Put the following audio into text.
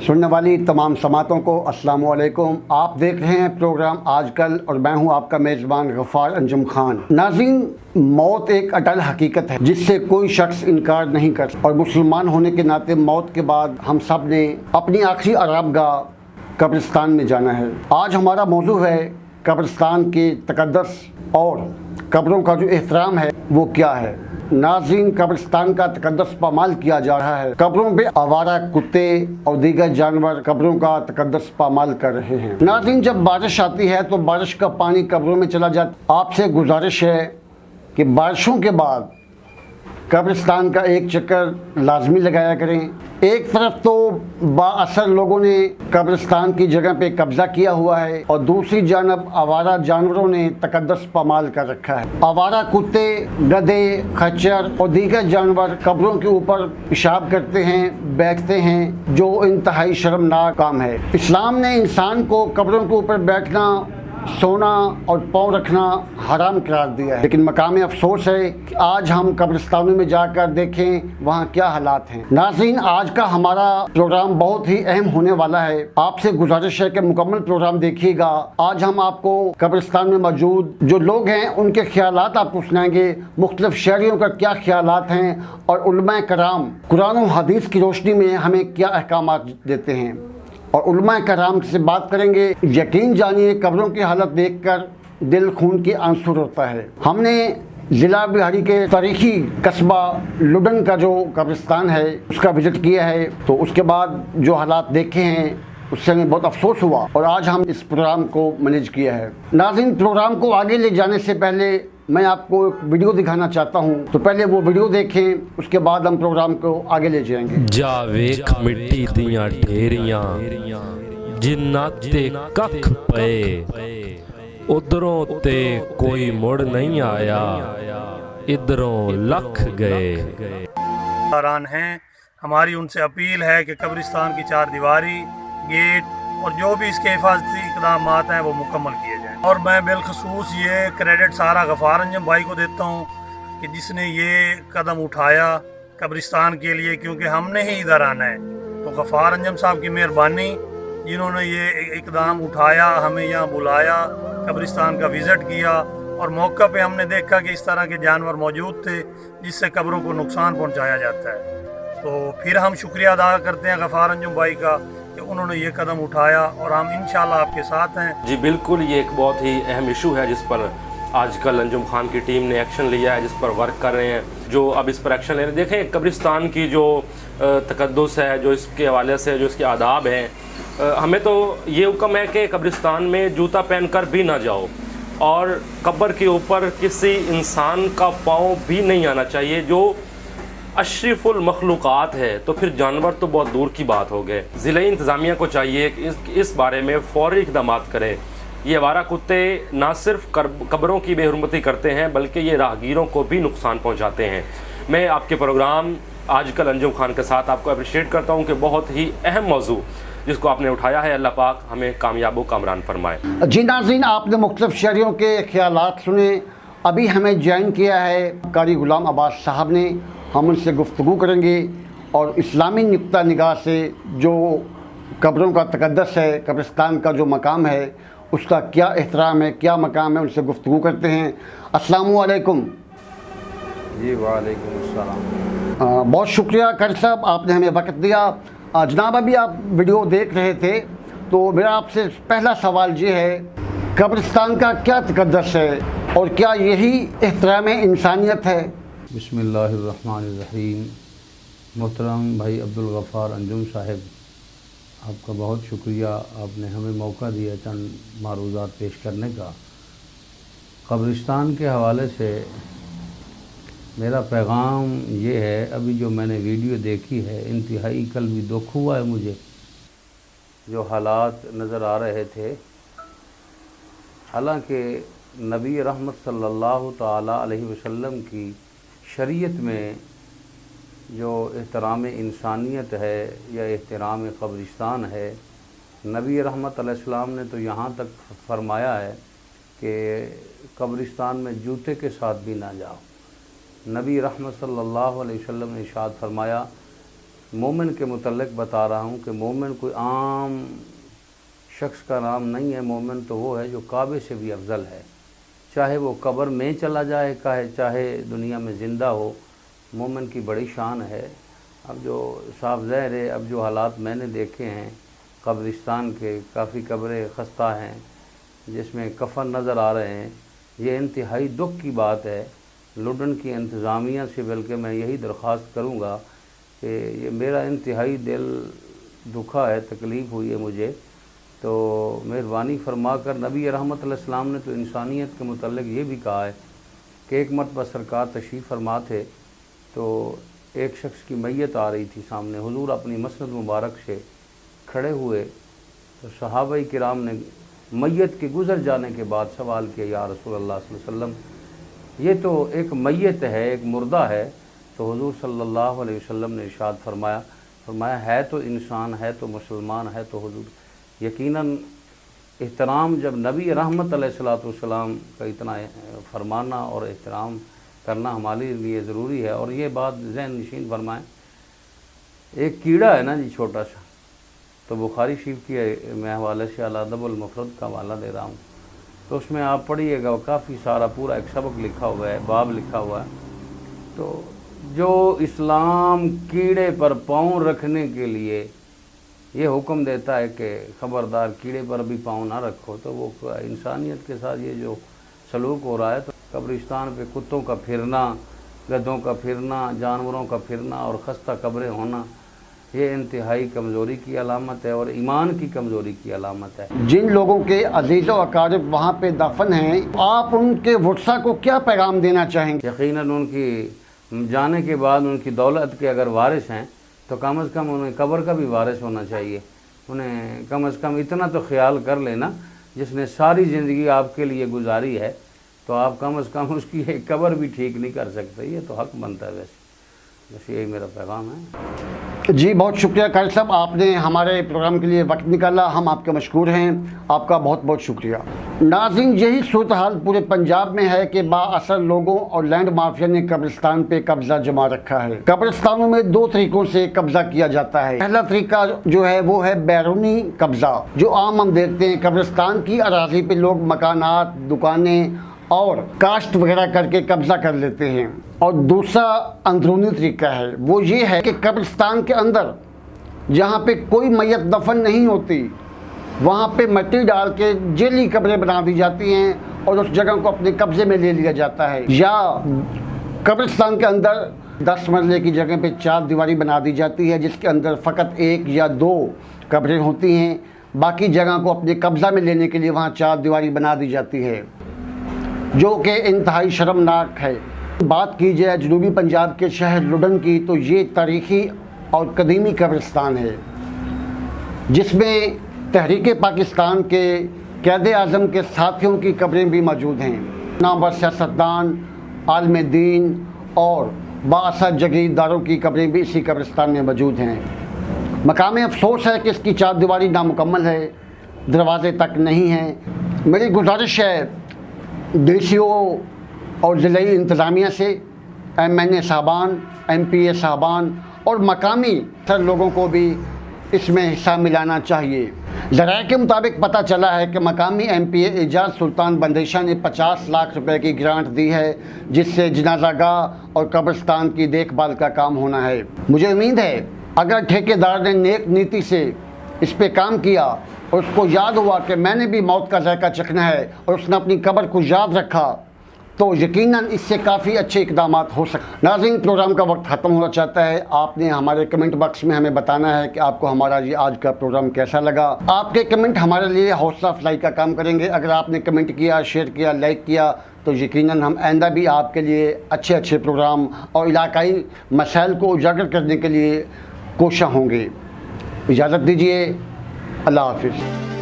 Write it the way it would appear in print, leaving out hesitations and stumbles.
सुनने वाली तमाम समातों को अस्सलाम वालेकुम। आप देख रहे हैं प्रोग्राम आज कल और मैं हूं आपका मेज़बान गफ़ार अंजुम खान। नाज़रीन, मौत एक अटल हकीकत है जिससे कोई शख्स इनकार नहीं कर सकता और मुसलमान होने के नाते मौत के बाद हम सब ने अपनी आखिरी आरामगाह कब्रिस्तान में जाना है। आज हमारा मौजू है कब्रिस्तान के तक़द्दुस और कब्रों का जो एहतराम है वो क्या है। नाज़रीन, कब्रिस्तान का तक़द्दुस पामाल किया जा रहा है। कब्रों पे आवारा कुत्ते और दीगर जानवर कब्रों का तक़द्दुस पामाल कर रहे हैं। नाज़रीन, जब बारिश आती है तो बारिश का पानी कब्रों में चला जाता। आपसे गुजारिश है कि बारिशों के बाद कब्रिस्तान का एक चक्कर लाजमी लगाया करें। एक तरफ तो बाअसर लोगों ने कब्रिस्तान की जगह पे कब्जा किया हुआ है और दूसरी जानब आवारा जानवरों ने तक़द्दुस पामाल कर रखा है। आवारा कुत्ते, गधे, खच्चर और दीगर जानवर कब्रों के ऊपर पेशाब करते हैं, बैठते हैं, जो इंतहाई शर्मनाक काम है। इस्लाम ने इंसान को कब्रों के ऊपर बैठना, सोना और पाँव रखना हराम करार दिया है। लेकिन मकाम अफसोस है कि आज हम कब्रिस्तानों में जाकर देखें वहाँ क्या हालात हैं। नाज़रीन, आज का हमारा प्रोग्राम बहुत ही अहम होने वाला है। आपसे गुजारिश है कि मुकम्मल प्रोग्राम देखिएगा। आज हम आपको कब्रिस्तान में मौजूद जो लोग हैं उनके ख्यालात आपको सुनाएंगे, मुख्तलिफ शहरियों का क्या ख्यालात हैं और उलमा कराम कुरान और हदीस की रोशनी में हमें क्या अहकामात देते हैं और उलमा कराम से बात करेंगे। यकीन जानिए, कब्रों की हालत देखकर दिल खून के आंसू रोता है। हमने ज़िला बिहारी के तारीखी कस्बा लुडन का जो कब्रिस्तान है उसका विज़िट किया है, तो उसके बाद जो हालात देखे हैं उससे हमें बहुत अफसोस हुआ और आज हम इस प्रोग्राम को मैनेज किया है। नाज़रीन, प्रोग्राम को आगे ले जाने से पहले मैं आपको एक वीडियो दिखाना चाहता हूं, तो पहले वो वीडियो देखें, उसके बाद हम प्रोग्राम को आगे ले जाएंगे। जा वेख मिट्टी दियां ढेरियां जिन्ना ते कख पे, उधरों ते कोई मुड़ नहीं आया, इधरों लख गए। हैं, हमारी उनसे अपील है कि कब्रिस्तान की चार दीवारी, गेट और जो भी इसके हिफाजती इक़दाम हैं वो मुकम्मल किए जाएँ। और मैं बिलखसूस ये क्रेडिट सारा गफ़ार अंजुम भाई को देता हूँ कि जिसने ये कदम उठाया कब्रिस्तान के लिए, क्योंकि हमने ही इधर आना है। तो गफ़ार अंजुम साहब की मेहरबानी, जिन्होंने ये इक़दाम उठाया, हमें यहाँ बुलाया, कब्रिस्तान का विज़िट किया और मौका पे हमने देखा कि इस तरह के जानवर मौजूद थे जिससे कब्रों को नुकसान पहुँचाया जाता है। तो फिर हम शुक्रिया अदा करते हैं गफ़ार अंजुम भाई का कि उन्होंने ये कदम उठाया और हम इंशाल्लाह आपके साथ हैं। जी बिल्कुल, ये एक बहुत ही अहम इशू है जिस पर आजकल अंजुम खान की टीम ने एक्शन लिया है, जिस पर वर्क कर रहे हैं, जो अब इस पर एक्शन ले रहे हैं। देखें, कब्रिस्तान की जो तक़द्दुस है, जो इसके हवाले से जो इसके आदाब हैं, हमें तो ये हुक्म है कि कब्रिस्तान में जूता पहन कर भी ना जाओ और कब्र के ऊपर किसी इंसान का पाँव भी नहीं आना चाहिए जो अशरफुल मखलूक़ात है। तो फिर जानवर तो बहुत दूर की बात हो गए। ज़िला इंतज़ामिया को चाहिए कि इस बारे में फ़ौरी इक़दाम करें। ये आवारा कुत्ते ना सिर्फ कब्रों की बेहुरमती करते हैं बल्कि ये राहगीरों को भी नुकसान पहुंचाते हैं। मैं आपके प्रोग्राम आजकल अंजुम खान के साथ आपको अप्रिशिएट करता हूं कि बहुत ही अहम मौजू जिसको आपने उठाया है। अल्लाह पाक हमें कामयाब व कामरान फरमाए। जी नाज़रीन, आपने मुख्तलिफ शहरियों के ख्यालात सुने। अभी हमें ज्वाइन किया है कारी गुलाम अब्बास साहब ने। हम उनसे गुफ्तगू करेंगे और इस्लामी नुक्ता निगाह से जो कब्रों का तक़द्दुस है, कब्रिस्तान का जो मकाम है उसका क्या एहतराम है, क्या मकाम है, उनसे गुफ्तगू करते हैं। अस्सलामु अलैकुम। जी वालेकुम अस्सलाम। बहुत शुक्रिया कारी साहब, आपने हमें वक्त दिया। जनाब, अभी आप वीडियो देख रहे थे तो मेरा आपसे पहला सवाल ये है, कब्रिस्तान का क्या तक़द्दुस है और क्या यही एहतराम इंसानियत है? बिस्मिल्लाहिर्रहमानिर्रहीम। मोहतरम भाई अब्दुल गफ़ार अंजुम साहब, आपका बहुत शुक्रिया, आपने हमें मौका दिया चंद मारूज़ात पेश करने का। कब्रिस्तान के हवाले से मेरा पैगाम ये है, अभी जो मैंने वीडियो देखी है इंतहाई कल्बी दुख हुआ है मुझे। जो हालात नज़र आ रहे थे, हालांकि नबी रहमत सल्लल्लाहु ताला अलैहि वसल्लम की शरीयत में जो एहतराम इंसानियत है या एहतराम कब्रिस्तान है, नबी रहमत अलैहिस्सलाम ने तो यहाँ तक फरमाया है कि कब्रिस्तान में जूते के साथ भी ना जाओ। नबी रहमत सल्लल्लाहु अलैहि वसल्लम ने इरशाद फरमाया, مومن کے متعلق بتا رہا ہوں کہ مومن کوئی عام شخص کا نام نہیں ہے. مومن تو وہ ہے جو کعبے سے بھی افضل ہے، چاہے وہ قبر میں چلا جائے چاہے دنیا میں زندہ ہو. مومن کی بڑی شان ہے. اب جو صاف ظاہر ہے، اب جو حالات میں نے دیکھے ہیں قبرستان کے، کافی قبریں خستہ ہیں جس میں کفن نظر آ رہے ہیں، یہ انتہائی دکھ کی بات ہے. لڈن کی انتظامیہ سے بلکہ میں یہی درخواست کروں گا کہ یہ میرا انتہائی دل دکھا ہے، تکلیف ہوئی ہے مجھے، تو مہربانی فرما کر نبی رحمت علیہ السلام نے تو انسانیت کے متعلق یہ بھی کہا ہے کہ ایک مرتبہ سرکار تشریف فرما تھے تو ایک شخص کی میت آ رہی تھی سامنے. حضور اپنی مسند مبارک سے کھڑے ہوئے تو صحابہ کرام نے میت کے گزر جانے کے بعد سوال کیا، یا رسول اللہ صلی اللہ علیہ وسلم یہ تو ایک میت ہے، ایک مردہ ہے. تو حضور صلی اللہ علیہ وسلم نے ارشاد فرمایا ہے تو انسان، ہے تو مسلمان، ہے تو حضور. یقیناً احترام جب نبی رحمت علیہ السلام کا اتنا فرمانا اور احترام کرنا ہمارے لیے ضروری ہے. اور یہ بات ذہن نشین فرمائیں، ایک کیڑا ہے نا جی چھوٹا سا، تو بخاری شریف کی میں حوالے سے الادب المفرد کا حوالہ دے رہا ہوں، تو اس میں آپ پڑھیے گا کافی سارا پورا ایک سبق لکھا ہوا ہے، باب لکھا ہوا ہے. تو جو اسلام کیڑے پر پاؤں رکھنے کے لیے یہ حکم دیتا ہے کہ خبردار کیڑے پر بھی پاؤں نہ رکھو، تو وہ انسانیت کے ساتھ یہ جو سلوک ہو رہا ہے، تو قبرستان پہ کتوں کا پھرنا، گدھوں کا پھرنا، جانوروں کا پھرنا اور خستہ قبریں ہونا، یہ انتہائی کمزوری کی علامت ہے اور ایمان کی کمزوری کی علامت ہے. جن لوگوں کے عزیز و اقارب وہاں پہ دفن ہیں، آپ ان کے ورثہ کو کیا پیغام دینا چاہیں گے؟ یقیناً ان کی جانے کے بعد ان کی دولت کے اگر وارث ہیں تو کم از کم انہیں قبر کا بھی وارث ہونا چاہیے. انہیں کم از کم اتنا تو خیال کر لینا، جس نے ساری زندگی آپ کے لیے گزاری ہے تو آپ کم از کم اس کی ایک قبر بھی ٹھیک نہیں کر سکتے. یہ تو حق بنتا ہے. بس یہی میرا پیغام ہے. جی بہت شکریہ قاری صاحب، آپ نے ہمارے پروگرام کے لیے وقت نکالا، ہم آپ کے مشکور ہیں، آپ کا بہت بہت شکریہ. ناظرین، یہی صورتحال پورے پنجاب میں ہے کہ با اثر لوگوں اور لینڈ مافیا نے قبرستان پہ قبضہ جما رکھا ہے. قبرستانوں میں دو طریقوں سے قبضہ کیا جاتا ہے. پہلا طریقہ جو ہے وہ ہے بیرونی قبضہ، جو عام ہم دیکھتے ہیں قبرستان کی اراضی پہ لوگ مکانات، دکانیں اور کاشت وغیرہ کر کے قبضہ کر لیتے ہیں. اور دوسرا اندرونی طریقہ ہے، وہ یہ ہے کہ قبرستان کے اندر جہاں پہ کوئی میت دفن نہیں ہوتی وہاں پہ مٹی ڈال کے جیلی قبریں بنا دی جاتی ہیں اور اس جگہ کو اپنے قبضے میں لے لیا جاتا ہے. یا قبرستان کے اندر 10 مرلے کی جگہ پہ 4 دیواری بنا دی جاتی ہے جس کے اندر فقط 1 یا 2 قبریں ہوتی ہیں، باقی جگہ کو اپنے قبضہ میں لینے کے لیے وہاں 4 دیواری بنا دی جاتی ہے، جو کہ انتہائی شرمناک ہے. بات کی جائے جنوبی پنجاب کے شہر لڈن کی تو یہ تاریخی اور قدیمی قبرستان ہے جس میں تحریک پاکستان کے قائد اعظم کے ساتھیوں کی قبریں بھی موجود ہیں. نامور سیاستدان، عالم دین اور بااثر جگیرداروں کی قبریں بھی اسی قبرستان میں موجود ہیں. مقام افسوس ہے کہ اس کی 4 دیواری نامکمل ہے، دروازے تک نہیں ہیں. میری گزارش ہے ڈی سی او اور ضلعی انتظامیہ سے، MNA صاحبان، MPA صاحبان اور مقامی سر لوگوں کو بھی اس میں حصہ ملانا چاہیے. ذرائع کے مطابق پتہ چلا ہے کہ مقامی MPA اعجاز سلطان بندیشہ نے 50 لاکھ روپے کی گرانٹ دی ہے جس سے جنازہ گاہ اور قبرستان کی دیکھ بھال کا کام ہونا ہے. مجھے امید ہے اگر ٹھیکیدار نے نیک نیتی سے اس پہ کام کیا اور اس کو یاد ہوا کہ میں نے بھی موت کا ذائقہ چکھنا ہے اور اس نے اپنی قبر کو یاد رکھا تو یقیناً اس سے کافی اچھے اقدامات ہو سکتے. ناظرین، پروگرام کا وقت ختم ہونا چاہتا ہے. آپ نے ہمارے کمنٹ باکس میں ہمیں بتانا ہے کہ آپ کو ہمارا یہ آج کا پروگرام کیسا لگا. آپ کے کمنٹ ہمارے لیے حوصلہ افزائی کا کام کریں گے. اگر آپ نے کمنٹ کیا، شیئر کیا، لائک کیا تو یقیناً ہم آئندہ بھی آپ کے لیے اچھے پروگرام اور علاقائی مسائل کو اجاگر کرنے کے لیے کوشاں ہوں گے. اجازت دیجیے. اللہ حافظ.